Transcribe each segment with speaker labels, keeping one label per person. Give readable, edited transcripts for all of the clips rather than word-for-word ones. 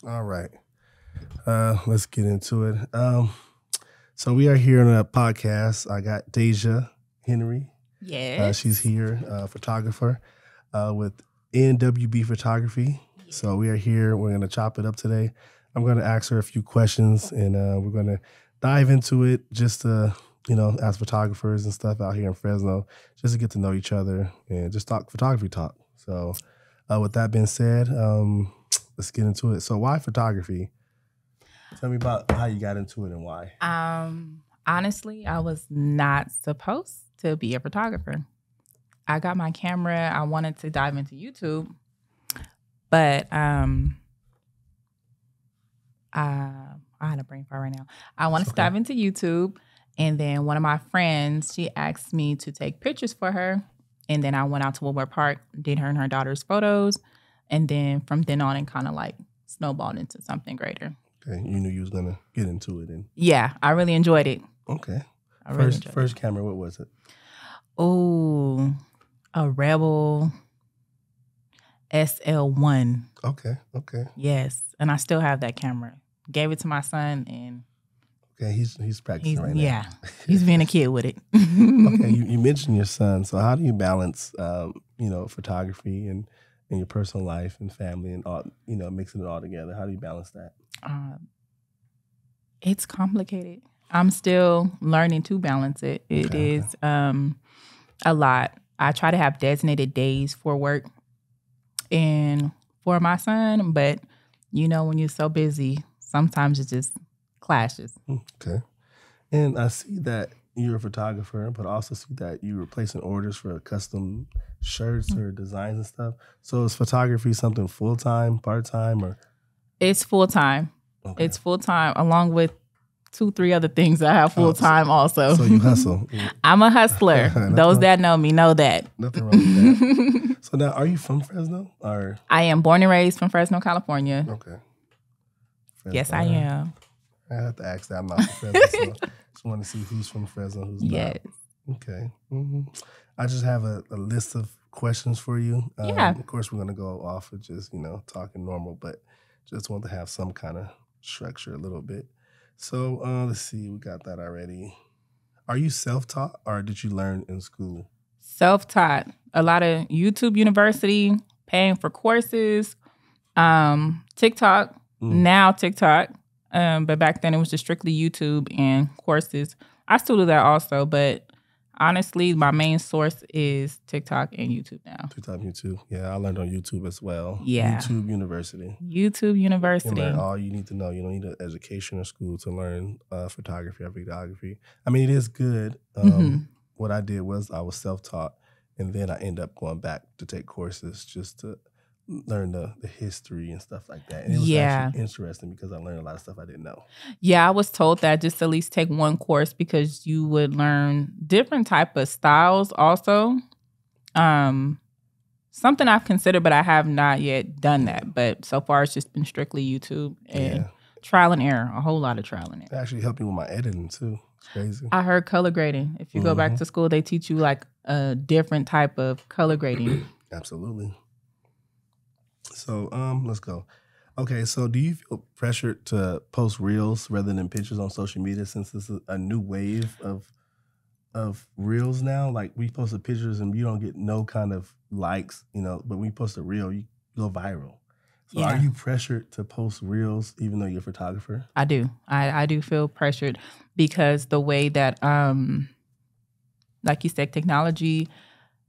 Speaker 1: All right. Let's get into it. So we are here on a podcast. I got Deja Henry.
Speaker 2: Yes.
Speaker 1: She's here, photographer with NWB Photography. So we are here. We're going to chop it up today. I'm going to ask her a few questions, and we're going to dive into it just to, as photographers and stuff out here in Fresno, just to get to know each other and just talk photography talk. So with that being said, let's get into it. So why photography? Tell me about how you got into it and why.
Speaker 2: Honestly, I was not supposed to be a photographer. I got my camera. I wanted to dive into YouTube, but I had a brain fart right now. I wanted to dive into YouTube, and then one of my friends, she asked me to take pictures for her, and then I went out to Woodward Park, did her and her daughter's photos, and then from then on, it kind of like snowballed into something greater.
Speaker 1: Okay, you knew you was gonna get into it, and
Speaker 2: yeah, I really enjoyed it.
Speaker 1: Okay,
Speaker 2: First
Speaker 1: camera, what was it?
Speaker 2: Oh, a Rebel SL1.
Speaker 1: Okay.
Speaker 2: Yes, and I still have that camera. Gave it to my son, and
Speaker 1: okay, he's practicing right now.
Speaker 2: Yeah, he's being a kid with it.
Speaker 1: Okay, you mentioned your son. So how do you balance, photography and your personal life and family and all, mixing it all together? How do you balance that?
Speaker 2: It's complicated. I'm still learning to balance it. It is a lot. I try to have designated days for work and for my son, but when you're so busy, sometimes it just clashes.
Speaker 1: Okay. And I see that you're a photographer, but I also see that you were placing orders for custom shirts or designs and stuff. So is photography something full-time, part-time, or?
Speaker 2: It's full-time.
Speaker 1: Okay.
Speaker 2: It's full-time, along with 2-3 other things I have full-time also.
Speaker 1: So you hustle.
Speaker 2: I'm a hustler. Those that know me know that.
Speaker 1: Nothing wrong with that. So now, are you from Fresno? Or?
Speaker 2: I am born and raised from Fresno, California.
Speaker 1: Okay. Fresno.
Speaker 2: Yes, I am.
Speaker 1: I have to ask that. I'm not from Fresno, so just want to see who's from Fresno, who's not. Okay. Mm-hmm. I just have a list of questions for you. Of course, we're going to go off of just, talking normal, but just want to have some kind of structure a little bit. So let's see. We got that already. Are you self-taught or did you learn in school?
Speaker 2: Self-taught. A lot of YouTube University, paying for courses, TikTok, now TikTok. But back then it was just strictly YouTube and courses. I still do that also, but honestly, my main source is TikTok and YouTube now.
Speaker 1: TikTok, YouTube. Yeah, I learned on YouTube as well.
Speaker 2: Yeah.
Speaker 1: YouTube University.
Speaker 2: YouTube University.
Speaker 1: You learn all you need to know. You don't need an education or school to learn photography or videography. I mean, it is good. What I did was I was self-taught, and then I ended up going back to take courses just to learn the history and stuff like that. And it was actually interesting because I learned a lot of stuff I didn't know.
Speaker 2: Yeah, I was told that just at least take one course because you would learn different type of styles also. Something I've considered, but I have not yet done that. But so far, it's just been strictly YouTube and trial and error, a whole lot of trial and error.
Speaker 1: It actually helped me with my editing too. It's crazy.
Speaker 2: I heard color grading. If you go back to school, they teach you like a different type of color grading.
Speaker 1: Absolutely. So let's go. Okay, so do you feel pressured to post reels rather than pictures on social media since this is a new wave of reels now? Like we post the pictures and you don't get no kind of likes, but when you post a reel, you go viral. So are you pressured to post reels even though you're a photographer?
Speaker 2: I do. I do feel pressured because the way that, like you said, technology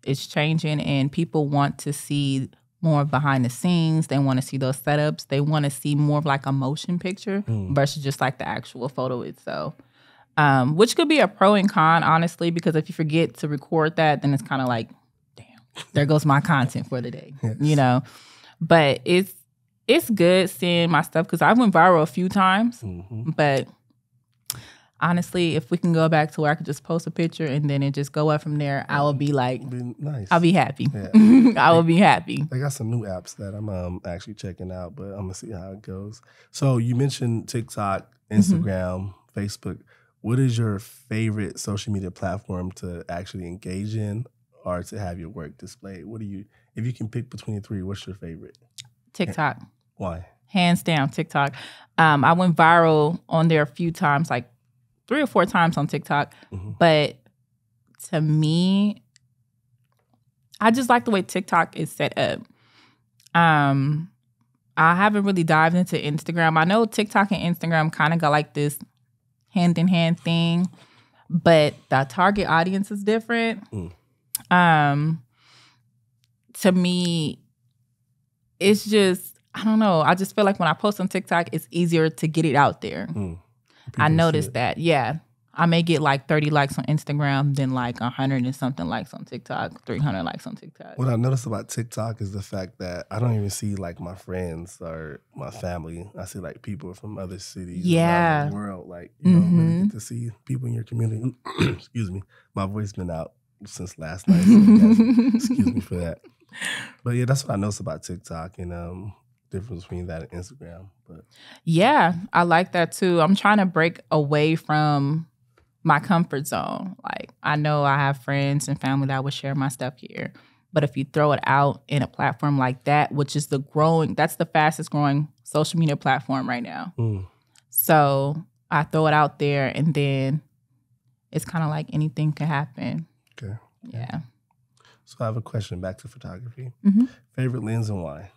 Speaker 2: is changing and people want to see more behind the scenes. They want to see those setups. They want to see more of like a motion picture versus just like the actual photo itself, which could be a pro and con, honestly, because if you forget to record that, then it's kind of like, damn, there goes my content for the day, But it's good seeing my stuff because I went viral a few times, but honestly, if we can go back to where I could just post a picture and then it just go up from there, I will be like,
Speaker 1: nice.
Speaker 2: I'll be happy.
Speaker 1: Yeah.
Speaker 2: I will be happy.
Speaker 1: They got some new apps that I'm actually checking out, but I'm going to see how it goes. So you mentioned TikTok, Instagram, Facebook. What is your favorite social media platform to actually engage in or to have your work displayed? If you can pick between the three, what's your favorite?
Speaker 2: TikTok.
Speaker 1: Why?
Speaker 2: Hands down, TikTok. I went viral on there a few times, like 3 or 4 times on TikTok. But to me, I just like the way TikTok is set up. I haven't really dived into Instagram. I know TikTok and Instagram kind of got like this hand-in-hand thing, but the target audience is different. To me, it's just, I don't know. I just feel like when I post on TikTok, it's easier to get it out there. I noticed that. Yeah. I may get like 30 likes on Instagram, then like 100 and something likes on TikTok, 300 likes on TikTok.
Speaker 1: What I noticed about TikTok is the fact that I don't even see like my friends or my family. I see like people from other cities around the world. Like, you don't really get to see people in your community. Excuse me. My voice been out since last night. So excuse me for that. But yeah, that's what I noticed about TikTok and difference between that and Instagram. But
Speaker 2: yeah, I like that too. I'm trying to break away from my comfort zone. Like, I know I have friends and family that would share my stuff here. But if you throw it out in a platform like that, which is that's the fastest growing social media platform right now. So I throw it out there and then it's kind of like anything could happen.
Speaker 1: Okay.
Speaker 2: Yeah.
Speaker 1: So I have a question back to photography. Favorite lens and why?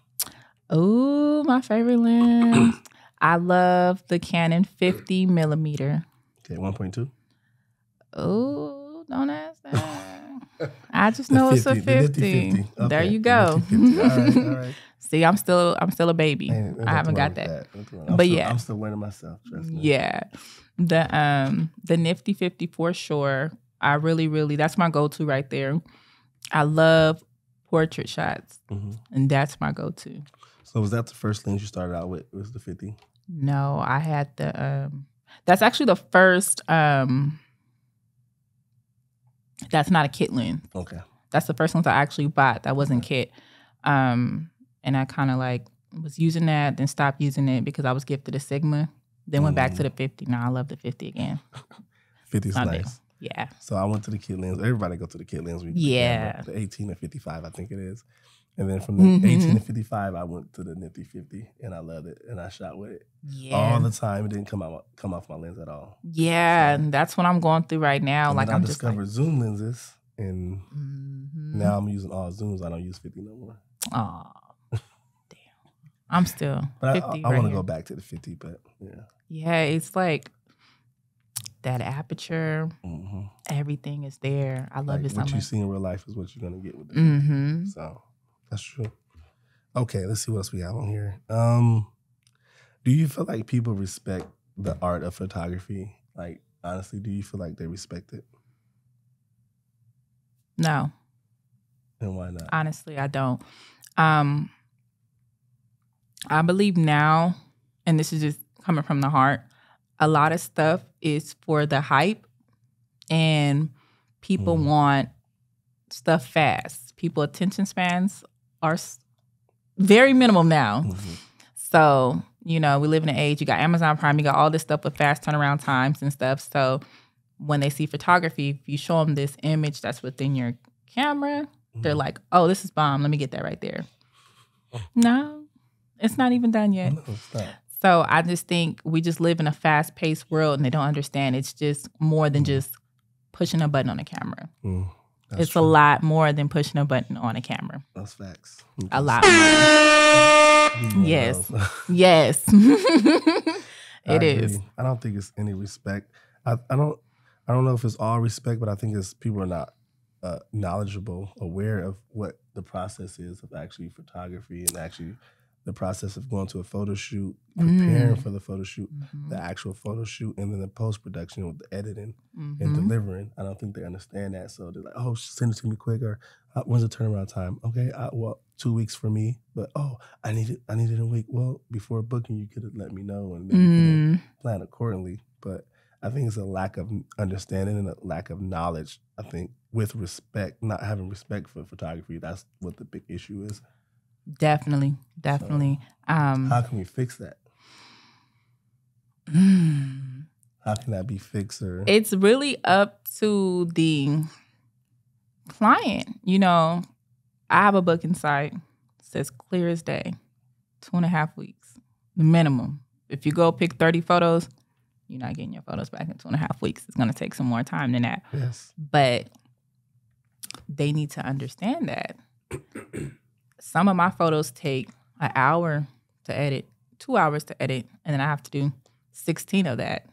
Speaker 2: Oh, my favorite lens. I love the Canon 50 millimeter.
Speaker 1: Okay, 1.2?
Speaker 2: Oh, don't ask that. I just know
Speaker 1: 50,
Speaker 2: it's a 50.
Speaker 1: Okay,
Speaker 2: there you go.
Speaker 1: All right.
Speaker 2: See, I'm still a baby. I haven't got that.
Speaker 1: I'm still learning myself. Trust me.
Speaker 2: Yeah. The Nifty 50 for sure. I really, that's my go-to right there. I love portrait shots, and that's my go-to.
Speaker 1: So was that the first lens you started out with? Was the 50?
Speaker 2: No, I had the. That's actually the first. That's not a kit lens.
Speaker 1: Okay.
Speaker 2: That's the first ones I actually bought. That wasn't kit. And I kind of like was using that, then stopped using it because I was gifted a Sigma. Then went back to the 50. Now I love the 50 again.
Speaker 1: 50 is nice.
Speaker 2: Yeah.
Speaker 1: So I went to the kit lens. Everybody go to the kit lens. The 18 and 55, I think it is. And then from the 18 to 55, I went to the Nifty 50, and I loved it. And I shot with it all the time. It didn't come off my lens at all.
Speaker 2: Yeah, so, and that's what I'm going through right now.
Speaker 1: Like I discovered zoom lenses, and now I'm using all zooms. I don't use 50 no more.
Speaker 2: Oh, damn! I'm still 50.
Speaker 1: I want to go back to the 50, but yeah.
Speaker 2: Yeah, it's like that aperture. Everything is there. I love it so much.
Speaker 1: What you see in real life is what you're gonna get with the 50. So. That's true. Okay, let's see what else we have on here. Do you feel like people respect the art of photography? Like, honestly, do you feel like they respect it?
Speaker 2: No.
Speaker 1: And why not?
Speaker 2: Honestly, I don't. I believe now, and this is just coming from the heart, a lot of stuff is for the hype, and people want stuff fast. People attention spans are very minimal now. So, you know, we live in an age, you got Amazon Prime, you got all this stuff with fast turnaround times and stuff. So when they see photography, if you show them this image that's within your camera, they're like, oh, this is bomb. Let me get that right there. No, it's not even done yet.
Speaker 1: No, it's not.
Speaker 2: So I just think we just live in a fast-paced world and they don't understand. It's just more than just pushing a button on a camera. It's true. A lot more than pushing a button on a camera.
Speaker 1: That's facts.
Speaker 2: A lot more. Yes. Yes. It is.
Speaker 1: I don't think it's any respect. I don't know if it's all respect, but I think it's people are not knowledgeable, aware of what the process is of actually photography and actually the process of going to a photo shoot, preparing for the photo shoot, the actual photo shoot, and then the post-production with the editing and delivering. I don't think they understand that. So they're like, oh, send it to me quick, or when's the turnaround time? Okay, well, 2 weeks for me, but I need it in a week. Well, before booking, you could have let me know and then you could plan accordingly. But I think it's a lack of understanding and a lack of knowledge. I think with respect, not having respect for photography, that's what the big issue is.
Speaker 2: Definitely.
Speaker 1: So, how can we fix that? How can that be fixed? Or
Speaker 2: it's really up to the client. You know, I have a booking site. It says clear as day, 2.5 weeks. minimum. If you go pick 30 photos, you're not getting your photos back in 2.5 weeks. It's going to take some more time than that.
Speaker 1: Yes.
Speaker 2: But they need to understand that. Some of my photos take an hour to edit, 2 hours to edit, and then I have to do 16 of that.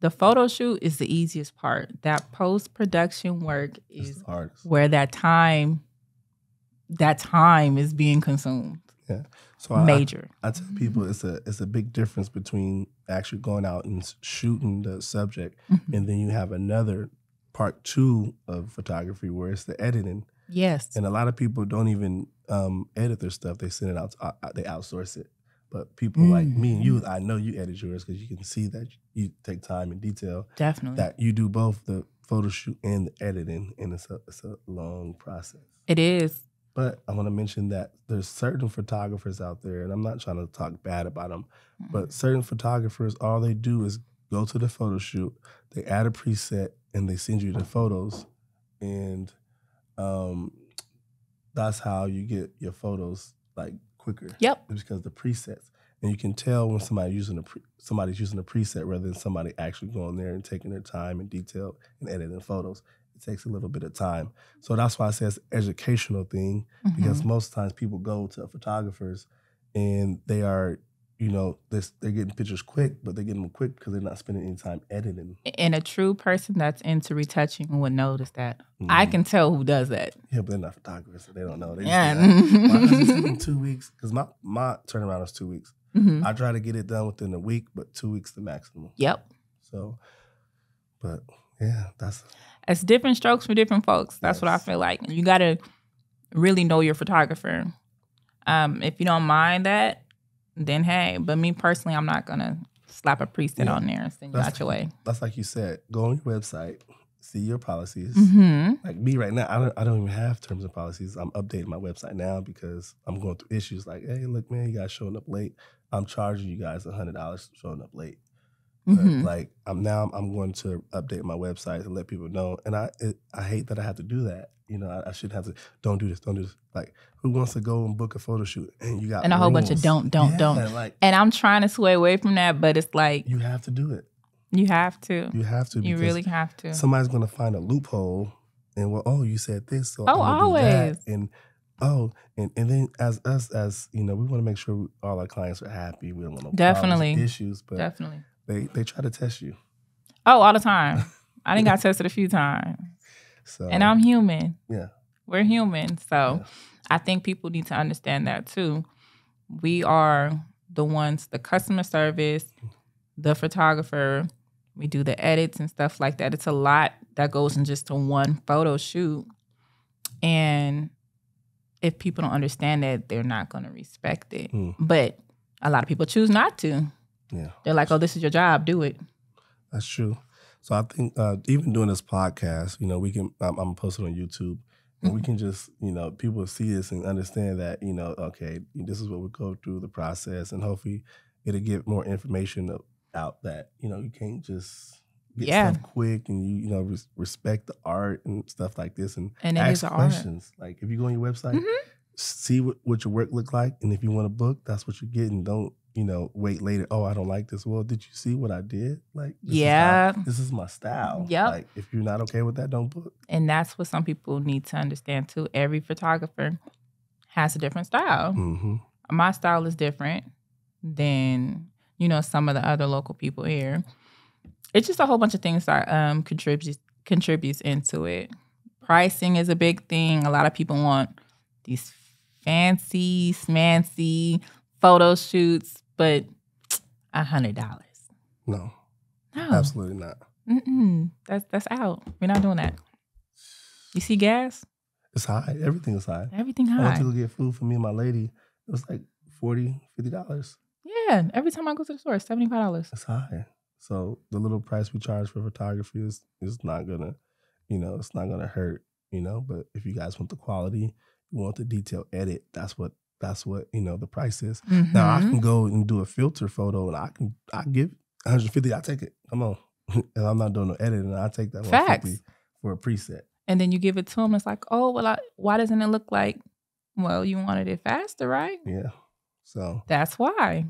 Speaker 2: The photo shoot is the easiest part. That post-production work is where that time is being consumed.
Speaker 1: Yeah. So
Speaker 2: major.
Speaker 1: I tell people it's a big difference between actually going out and shooting the subject, and then you have another part 2 of photography where it's the editing.
Speaker 2: Yes.
Speaker 1: And a lot of people don't even edit their stuff. They send it out. They outsource it. But people like me and you, I know you edit yours because you can see that you take time and detail.
Speaker 2: Definitely.
Speaker 1: That you do both the photo shoot and the editing, and it's a long process.
Speaker 2: It is.
Speaker 1: But I want to mention that there's certain photographers out there, and I'm not trying to talk bad about them, but certain photographers, all they do is go to the photo shoot, they add a preset, and they send you the photos, and that's how you get your photos like quicker.
Speaker 2: Yep.
Speaker 1: It's because the presets, and you can tell when somebody's using a preset rather than somebody actually going there and taking their time and detail and editing photos. It takes a little bit of time. So that's why I say it's an educational thing, because most times people go to photographers and they are, they're getting pictures quick, but they're getting them quick because they're not spending any time editing.
Speaker 2: And a true person that's into retouching would notice that. I can tell who does that.
Speaker 1: Yeah, but they're not photographers, so they don't know. They just in 2 weeks, because my turnaround is 2 weeks. I try to get it done within a week, but 2 weeks the maximum.
Speaker 2: Yep.
Speaker 1: So, but yeah,
Speaker 2: it's different strokes for different folks. That's what I feel like. You got to really know your photographer. If you don't mind that, then hey. But me personally, I'm not going to slap a preset on there and send you out your way.
Speaker 1: That's like you said. Go on your website, see your policies. Like me right now, I don't even have terms and policies. I'm updating my website now because I'm going through issues like, hey, look, man, you guys showing up late. I'm charging you guys $100 for showing up late. Like I'm going to update my website to let people know, and I hate that I have to do that. I shouldn't have to. Don't do this. Like, who wants to go and book a photo shoot and you got
Speaker 2: and a whole bunch of don't.
Speaker 1: Like,
Speaker 2: and I'm trying to sway away from that, but it's like
Speaker 1: you have to do it.
Speaker 2: You have to.
Speaker 1: You have to.
Speaker 2: You really have to.
Speaker 1: Somebody's going to find a loophole, and you said this, so
Speaker 2: I'm
Speaker 1: gonna
Speaker 2: always.
Speaker 1: do that. And then as us, we want to make sure all our clients are happy. We don't want no
Speaker 2: definitely
Speaker 1: issues, but
Speaker 2: definitely.
Speaker 1: They try to test you.
Speaker 2: Oh, all the time. I done got tested a few times.
Speaker 1: So,
Speaker 2: and I'm human.
Speaker 1: Yeah.
Speaker 2: We're human. So I think people need to understand that too. We are the ones, the customer service, the photographer. We do the edits and stuff like that. It's a lot that goes in just a one photo shoot. And if people don't understand that, they're not going to respect it. But a lot of people choose not to.
Speaker 1: Yeah.
Speaker 2: They're like, oh, this is your job. Do it.
Speaker 1: That's true. So I think even doing this podcast, we can, I'm going to post it on YouTube, and we can just, people see this and understand that, okay, this is what we go through the process, and hopefully it'll get more information out that, you can't just get stuff quick, and you respect the art and stuff like this, and ask questions. Art. Like if you go on your website, see what your work look like, and if you want to book, that's what you're getting. Don't wait later. Oh, I don't like this. Well, did you see what I did? Like, this is my style.
Speaker 2: Yep.
Speaker 1: Like, if you're not okay with that, don't book.
Speaker 2: And that's what some people need to understand too. Every photographer has a different style. My style is different than some of the other local people here. It's just a whole bunch of things that contributes into it. Pricing is a big thing. A lot of people want these fancy, smancy photo shoots, but $100.
Speaker 1: No, absolutely not.
Speaker 2: That's out. We're not doing that. You see gas?
Speaker 1: It's high. Everything is high.
Speaker 2: Everything high.
Speaker 1: I went to go get food for me and my lady. It was like $40, $50.
Speaker 2: Yeah, every time I go to the store, it's $75.
Speaker 1: It's high. So the little price we charge for photography is not gonna, it's not gonna hurt, But if you guys want the quality, you want the detail edit, that's what the price is. Now I can go and do a filter photo, and I give $150. I take it. Come on, and I'm not doing no editing. I take that $150 for a preset.
Speaker 2: And then you give it to them. It's like, oh well, why doesn't it look like? Well, you wanted it faster, right?
Speaker 1: Yeah. So
Speaker 2: that's why.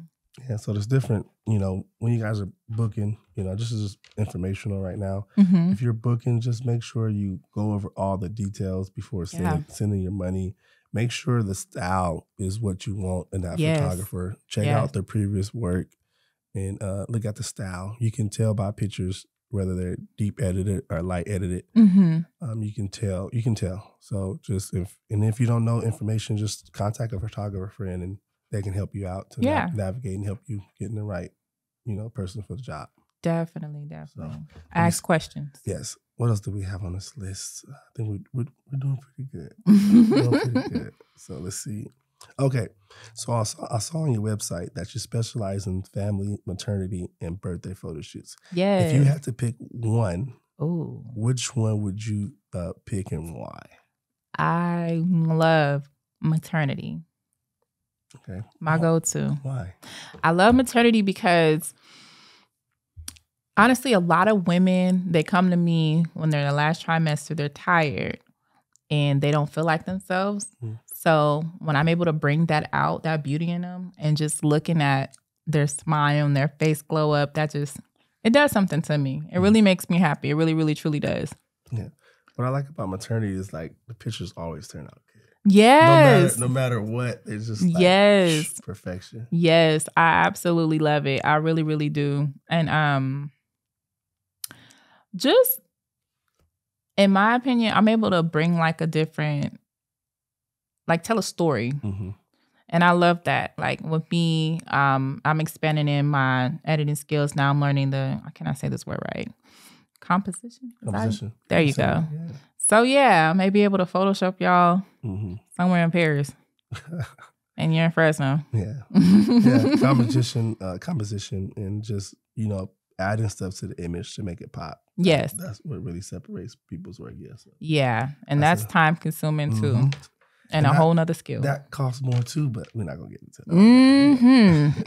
Speaker 1: Yeah, so there's different, when you guys are booking, this is just informational right now.
Speaker 2: Mm-hmm.
Speaker 1: If you're booking, just make sure you go over all the details before sending your money. Make sure the style is what you want in that
Speaker 2: Yes.
Speaker 1: photographer. Check out their previous work and look at the style. You can tell by pictures whether they're deep edited or light edited.
Speaker 2: Mm-hmm.
Speaker 1: You can tell. So if you don't know information, just contact a photographer friend and they can help you out to navigate and help you get in the right, person for the job.
Speaker 2: Definitely.
Speaker 1: So,
Speaker 2: ask questions.
Speaker 1: Yes. What else do we have on this list? I think we're doing pretty good. We're doing pretty good. So let's see. Okay. So I saw on your website that you specialize in family, maternity, and birthday photo shoots.
Speaker 2: Yes.
Speaker 1: If you had to pick one,
Speaker 2: ooh,
Speaker 1: which one would you pick and why?
Speaker 2: I love maternity.
Speaker 1: Okay.
Speaker 2: My go-to.
Speaker 1: Why?
Speaker 2: I love maternity because honestly, a lot of women, they come to me when they're in the last trimester, they're tired and they don't feel like themselves. So when I'm able to bring that out, that beauty in them, and just looking at their smile and their face glow up, it does something to me. It really makes me happy. It really, really, truly does.
Speaker 1: Yeah. What I like about maternity is like the pictures always turn out good.
Speaker 2: Yes.
Speaker 1: No matter what, it's just perfection.
Speaker 2: Yes, I absolutely love it. I really, really do. And just in my opinion, I'm able to bring like a different, like tell a story.
Speaker 1: Mm-hmm.
Speaker 2: And I love that. Like with me, I'm expanding in my editing skills. Now I'm learning can I say this word right? Composition. There you go. Yeah. So I may be able to Photoshop y'all somewhere in Paris. And you're in Fresno.
Speaker 1: Yeah. Composition and just, adding stuff to the image to make it pop.
Speaker 2: Yes.
Speaker 1: That's what really separates people's work. Yes.
Speaker 2: Yeah. And that's time consuming too. And a whole nother skill.
Speaker 1: That costs more too, but we're not going to get into that.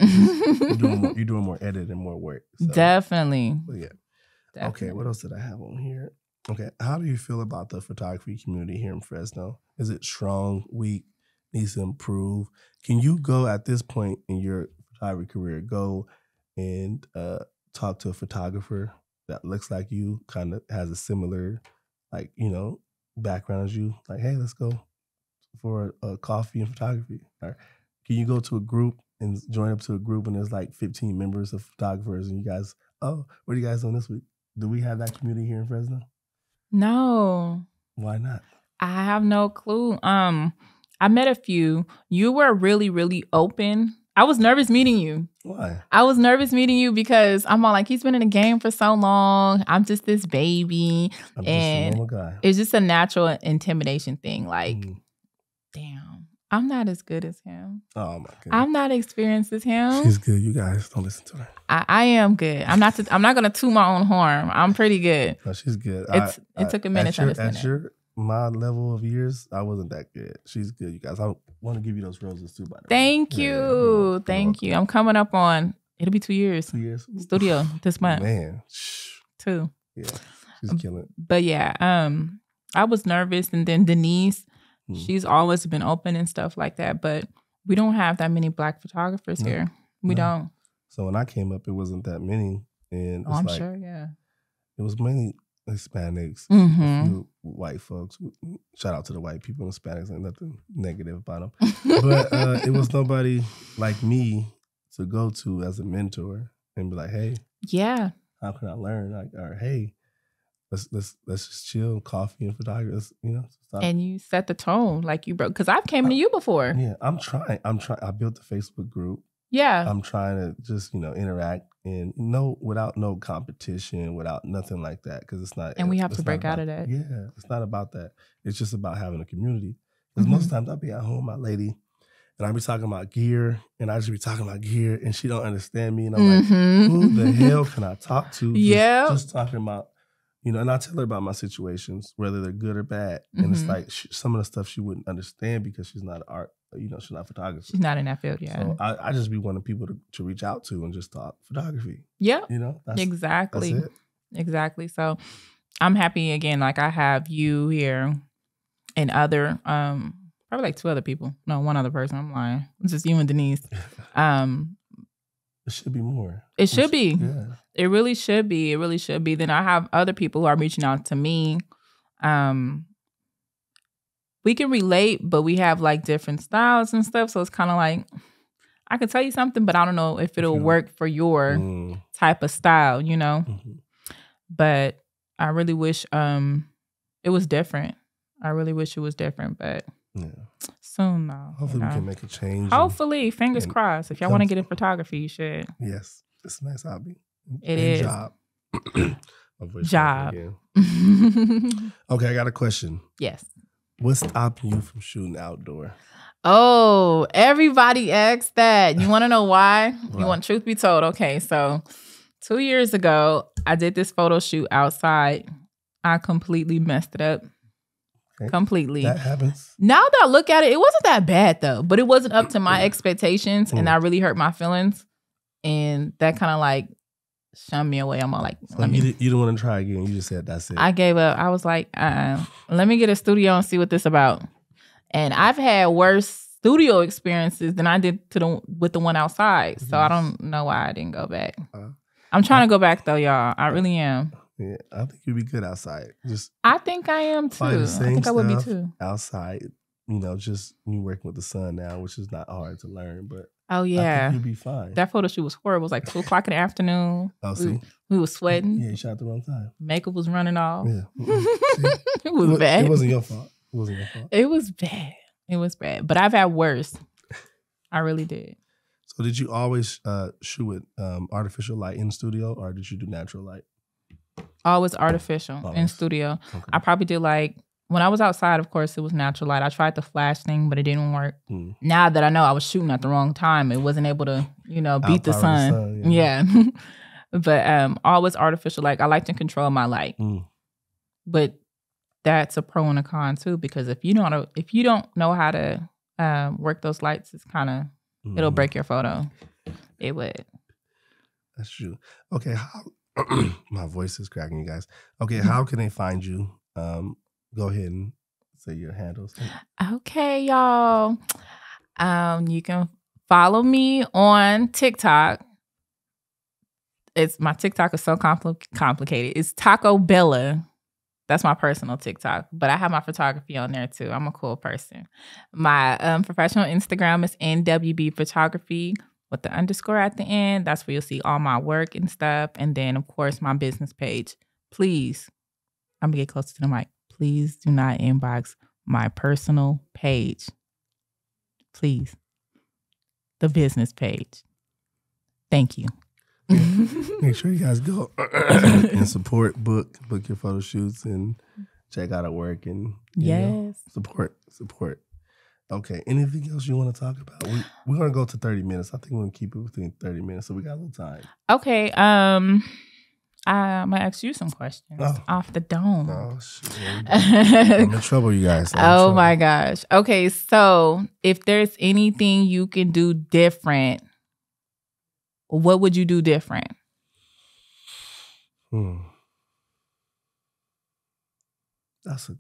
Speaker 2: Mm-hmm.
Speaker 1: You're doing more edit and more work. So.
Speaker 2: Definitely.
Speaker 1: Yeah. Okay, what else did I have on here? Okay, how do you feel about the photography community here in Fresno? Is it strong, weak, needs to improve? Can you go at this point in your photography career, go and talk to a photographer that looks like you, kind of has a similar, background as you? Like, hey, let's go for a coffee and photography. Or can you go to a group and join up to a group and there's like 15 members of photographers and you guys, what are you guys doing this week? Do we have that community here in Fresno?
Speaker 2: No.
Speaker 1: Why not?
Speaker 2: I have no clue. I met a few. You were really, really open. I was nervous meeting you.
Speaker 1: Why?
Speaker 2: I was nervous meeting you because I'm all like, he's been in the game for so long. I'm just this baby.
Speaker 1: I'm just a normal guy.
Speaker 2: It's just a natural intimidation thing. Like, damn, I'm not as good as him.
Speaker 1: Oh my goodness.
Speaker 2: I'm not experienced as him.
Speaker 1: She's good. You guys don't listen to her.
Speaker 2: I am good. I'm not gonna toot my own horn. I'm pretty good.
Speaker 1: No, she's good.
Speaker 2: It took a minute to understand that.
Speaker 1: My level of years, I wasn't that good. She's good, you guys. I want to give you those roses too, by the way.
Speaker 2: Thank you. Thank you. I'm coming up on, it'll be 2 years.
Speaker 1: 2 years.
Speaker 2: Studio this month.
Speaker 1: Man.
Speaker 2: 2.
Speaker 1: Yeah. She's killing it.
Speaker 2: But I was nervous. And then Denise, she's always been open and stuff like that. But we don't have that many Black photographers here. We don't.
Speaker 1: So when I came up, it wasn't that many. And
Speaker 2: I'm sure, yeah.
Speaker 1: It was mainly Hispanics, a few white folks. Shout out to the white people and Hispanics, ain't nothing negative about them. But it was nobody like me to go to as a mentor and be like, hey, how can I learn? Like, or hey, let's just chill, coffee and photography. Stop.
Speaker 2: And you set the tone, like you broke. Because I've came to you before.
Speaker 1: Yeah, I'm trying. I built the Facebook group.
Speaker 2: Yeah,
Speaker 1: I'm trying to just interact and without no competition, without nothing like that, because it's not.
Speaker 2: And we have to break out of that.
Speaker 1: Yeah, it's not about that. It's just about having a community. Because most times I'll be at home, my lady, and I'll be talking about gear, and I just be talking about gear, and she don't understand me, and I'm like, who the hell can I talk to? Just talking about. And I tell her about my situations, whether they're good or bad. And it's like some of the stuff she wouldn't understand because she's not art, she's not a photographer.
Speaker 2: She's not in that field, yeah.
Speaker 1: So I just be wanting people to reach out to and just talk photography.
Speaker 2: Yeah.
Speaker 1: Exactly. That's it.
Speaker 2: Exactly. So I'm happy again, like I have you here and other, probably like 2 other people. No, 1 other person, I'm lying. It's just you and Denise.
Speaker 1: It should be more.
Speaker 2: It should be.
Speaker 1: Yeah.
Speaker 2: It really should be. It really should be. Then I have other people who are reaching out to me. We can relate, but we have like different styles and stuff. So it's kind of like, I can tell you something, but I don't know if it'll work for your type of style, you know? Mm-hmm. But I really wish it was different. I really wish it was different, but soon though.
Speaker 1: Hopefully we can make a change.
Speaker 2: Hopefully, fingers crossed. If y'all want to get in photography, you should.
Speaker 1: Yes, it's a nice hobby.
Speaker 2: It is.
Speaker 1: Job.
Speaker 2: Job.
Speaker 1: Okay, I got a question.
Speaker 2: Yes.
Speaker 1: What's stopping you from shooting outdoor?
Speaker 2: Oh, everybody asks that. You want to know why? You want truth be told? Okay, so 2 years ago, I did this photo shoot outside. I completely messed it up. Okay. Completely.
Speaker 1: That happens.
Speaker 2: Now that I look at it, it wasn't that bad though, but it wasn't up to my expectations, and I really hurt my feelings, and that kind of like shunned me away. I'm all like,
Speaker 1: you didn't want to try again. You just said that's it.
Speaker 2: I gave up. I was like, let me get a studio and see what this about. And I've had worse studio experiences than I did with the one outside. So I don't know why I didn't go back. I'm trying to go back though, y'all. I really am.
Speaker 1: Yeah, I think you'd be good outside.
Speaker 2: I think I am too. I think I would be too.
Speaker 1: Outside, just you working with the sun now, which is not hard to learn, but
Speaker 2: oh yeah,
Speaker 1: I think you'd be fine.
Speaker 2: That photo shoot was horrible. It was like 2:00 in the afternoon.
Speaker 1: Oh, see,
Speaker 2: we was sweating.
Speaker 1: Yeah, you shot at the wrong time.
Speaker 2: Makeup was running off.
Speaker 1: Yeah,
Speaker 2: it was bad.
Speaker 1: It wasn't your fault.
Speaker 2: It was bad. It was bad. But I've had worse. I really did.
Speaker 1: So did you always shoot with artificial light in studio, or did you do natural light?
Speaker 2: Always artificial in studio. Okay. I probably did when I was outside, of course, it was natural light. I tried the flash thing, but it didn't work. Now that I know I was shooting at the wrong time, it wasn't able to, beat the sun. Yeah. But always artificial light. I like to control my light. But that's a pro and a con too, because if you don't know how to work those lights, it's kind of it'll break your photo. It would.
Speaker 1: That's true. Okay, my voice is cracking, you guys. Okay, how can they find you? Go ahead and say your handles.
Speaker 2: Okay, y'all. You can follow me on TikTok. My TikTok is so complicated. It's Taco Bella. That's my personal TikTok, but I have my photography on there too. I'm a cool person. My professional Instagram is NWB Photography with the _ at the end. That's where you'll see all my work and stuff. And then, of course, my business page. Please, I'm going to get closer to the mic. Please do not inbox my personal page. Please. The business page. Thank you.
Speaker 1: Make sure you guys go and book your photo shoots and check out her work and support. Okay, anything else you want to talk about? We're going to go to 30 minutes. I think we're going to keep it within 30 minutes, so we got a little time.
Speaker 2: Okay, I'm going to ask you some questions off the dome.
Speaker 1: Oh, shit. I'm in trouble, you guys.
Speaker 2: Oh, my gosh. Okay, so if there's anything you can do different, what would you do different?
Speaker 1: That's a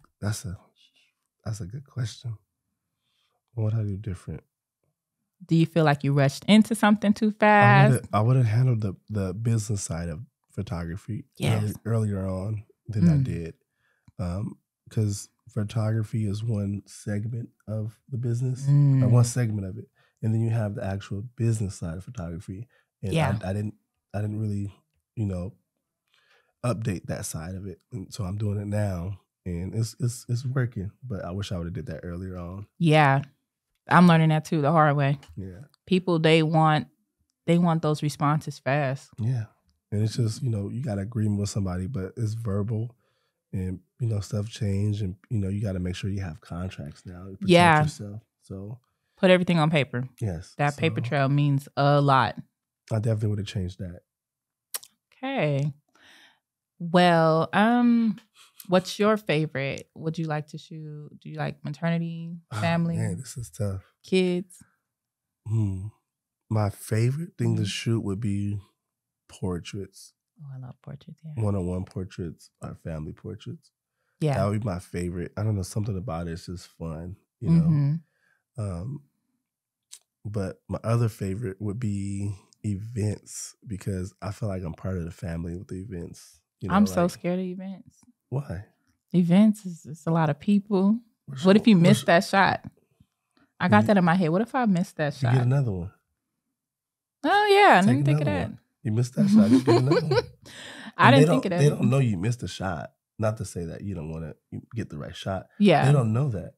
Speaker 1: good question. What would I do different?
Speaker 2: Do you feel like you rushed into something too fast?
Speaker 1: I would have handled the business side of photography earlier on than I did. Because photography is one segment of the business, or one segment of it. And then you have the actual business side of photography. And I didn't really, update that side of it. And so I'm doing it now, and it's working. But I wish I would have did that earlier on.
Speaker 2: Yeah, I'm learning that too the hard way.
Speaker 1: Yeah,
Speaker 2: people they want those responses fast.
Speaker 1: Yeah, and it's just you got to agree with somebody, but it's verbal, and stuff change, and you got to make sure you have contracts now to protect yourself. So
Speaker 2: put everything on paper.
Speaker 1: Yes,
Speaker 2: that paper trail means a lot.
Speaker 1: I definitely would have changed that.
Speaker 2: Okay. Well, what's your favorite? Would you like to shoot? Do you like maternity, family?
Speaker 1: Man, this is tough.
Speaker 2: Kids?
Speaker 1: My favorite thing to shoot would be portraits.
Speaker 2: Oh, I love portraits, yeah.
Speaker 1: One-on-one portraits or family portraits.
Speaker 2: Yeah.
Speaker 1: That would be my favorite. I don't know, something about it's just fun, know. But my other favorite would be events because I feel like I'm part of the family with the events. You know,
Speaker 2: I'm so scared of events.
Speaker 1: Why?
Speaker 2: Events is it's a lot of people. What if you miss that shot? I got that in my head. What if I missed that shot?
Speaker 1: You get another one.
Speaker 2: Oh yeah, I didn't think of that.
Speaker 1: You missed that shot. You get another one.
Speaker 2: I didn't think of that.
Speaker 1: They don't know you missed a shot. Not to say that you don't want to get the right shot.
Speaker 2: Yeah,
Speaker 1: they don't know that.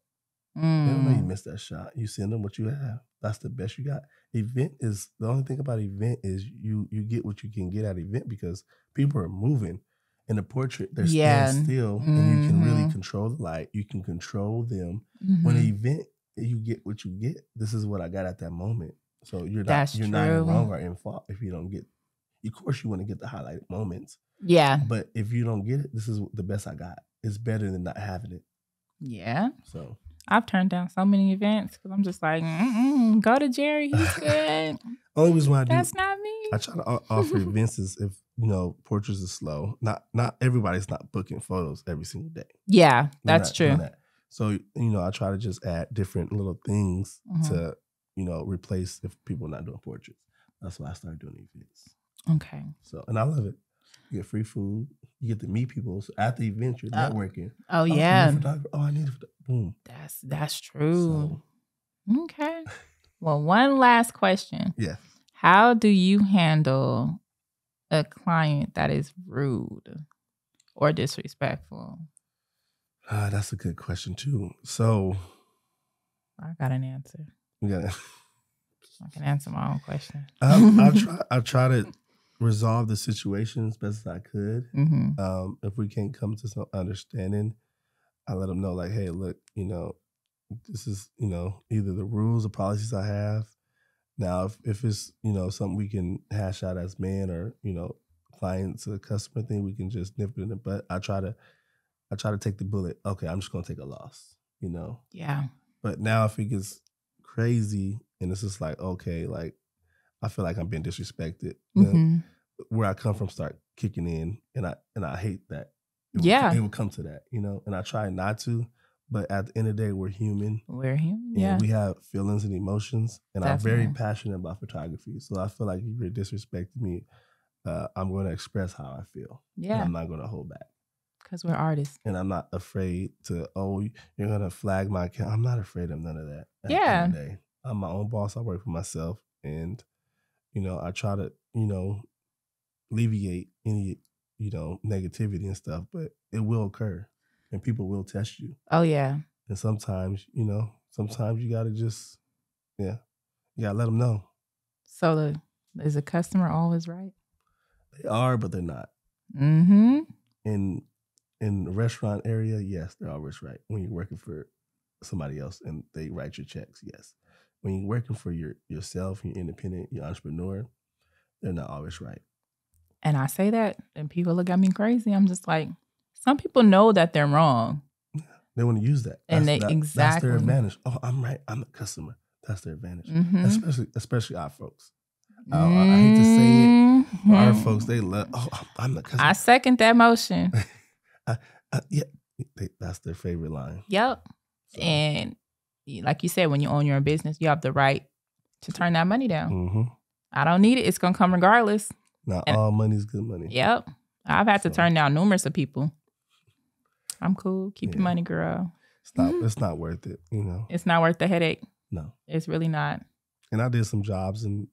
Speaker 1: They don't know you missed that shot. You send them what you have. That's the best you got. Event is the only thing about event is you get what you can get at event because people are moving. In the portrait, they're standing still, and you can really control the light. You can control them. When an event, you get what you get. This is what I got at that moment. So you're not wrong or in fault if you don't get. Of course, you want to get the highlighted moments. Yeah. But if you don't get it, this is the best I got. It's better than not having it.
Speaker 2: Yeah.
Speaker 1: So
Speaker 2: I've turned down so many events because I'm just like, go to Jerry. He's good.
Speaker 1: Only reason why
Speaker 2: that's not me.
Speaker 1: I try to offer events is if portraits is slow. Not everybody's not booking photos every single day.
Speaker 2: Yeah, that's true.
Speaker 1: So I try to just add different little things to replace if people are not doing portraits. That's why I started doing events.
Speaker 2: Okay.
Speaker 1: So and I love it. You get free food. You get to meet people. So at the event, you're networking.
Speaker 2: Oh yeah.
Speaker 1: I need a boom.
Speaker 2: That's true. So. Okay. Well, one last question.
Speaker 1: Yeah.
Speaker 2: How do you handle a client that is rude or disrespectful?
Speaker 1: That's a good question too. So
Speaker 2: I got an answer. I can answer my own question.
Speaker 1: I try to resolve the situation as best as I could. If we can't come to some understanding, I let them know like, hey, look, this is, either the rules or policies I have. Now, if it's, something we can hash out as men or, client to customer thing, we can just nip it in the butt. I try to take the bullet. Okay, I'm just going to take a loss, Yeah. But now if it gets crazy and it's just like, okay, like, I feel like I'm being disrespected. Where I come from start kicking in, and I hate that. It would come to that, and I try not to. But at the end of the day, we're human.
Speaker 2: Yeah.
Speaker 1: We have feelings and emotions, and
Speaker 2: Definitely.
Speaker 1: I'm very passionate about photography. So I feel like if you're disrespecting me, I'm going to express how I feel.
Speaker 2: Yeah.
Speaker 1: And I'm not going to hold back.
Speaker 2: Because we're artists.
Speaker 1: And I'm not afraid to, you're going to flag my account. I'm not afraid of none of that. At
Speaker 2: the end
Speaker 1: of the day. I'm my own boss. I work for myself. And, I try to, alleviate any, negativity and stuff. But it will occur. And people will test you.
Speaker 2: Oh, yeah.
Speaker 1: And sometimes, you got to just, you got to let them know.
Speaker 2: So is the customer always right?
Speaker 1: They are, but they're not.
Speaker 2: In
Speaker 1: the restaurant area, yes, they're always right. When you're working for somebody else and they write your checks, yes. When you're working for yourself, you're independent, you're entrepreneur, they're not always right. And
Speaker 2: I say that, and people look at me crazy. I'm just like, some people know that they're wrong.
Speaker 1: Yeah, they want to use that. That's their advantage. Oh, I'm right. I'm the customer. That's their advantage. Especially our folks. I hate to say it, but our folks, they love, I'm the customer.
Speaker 2: I second that motion.
Speaker 1: That's their favorite line.
Speaker 2: Yep. So. And like you said, when you own your own business, you have the right to turn that money down. I don't need it. It's going to come regardless.
Speaker 1: Not all money's good money.
Speaker 2: Yep. I've had to turn down numerous of people. I'm cool. Keep your money, girl.
Speaker 1: It's not worth it,
Speaker 2: It's not worth the headache.
Speaker 1: No.
Speaker 2: It's really not.
Speaker 1: And I did some jobs and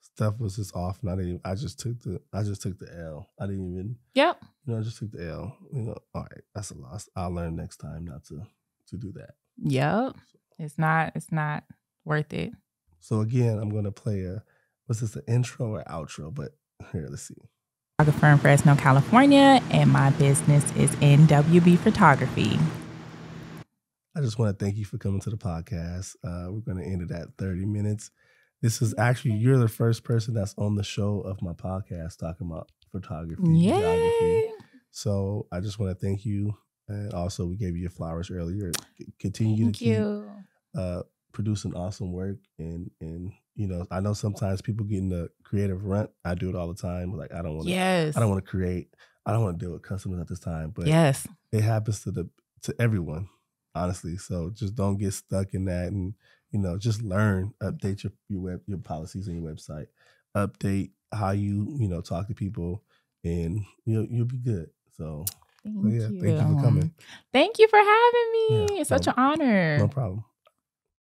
Speaker 1: stuff was just off, and I just took the L. I didn't even.
Speaker 2: Yep.
Speaker 1: I just took the L. All right, that's a loss. I'll learn next time not to do that.
Speaker 2: Yep. It's not worth it.
Speaker 1: So again, I'm gonna play was this an intro or outro? But here, let's see.
Speaker 2: Photographer in Fresno, California, and my business is NWB Photography.
Speaker 1: I just want to thank you for coming to the podcast. We're going to end it at 30 minutes. This is actually, you're the first person that's on the show of my podcast talking about photography, videography. So I just want to thank you. And also, we gave you your flowers earlier. Continue to keep producing awesome work. And I know sometimes people get in the creative rut. I do it all the time. Like, I don't want to create. I don't want to deal with customers at this time. But it happens to everyone, honestly. So just don't get stuck in that, and just learn, update your policies on your website. update how you talk to people, and you'll be good. So
Speaker 2: Thank you.
Speaker 1: thank you for coming.
Speaker 2: Thank you for having me.
Speaker 1: Yeah,
Speaker 2: It's such an honor.
Speaker 1: No problem.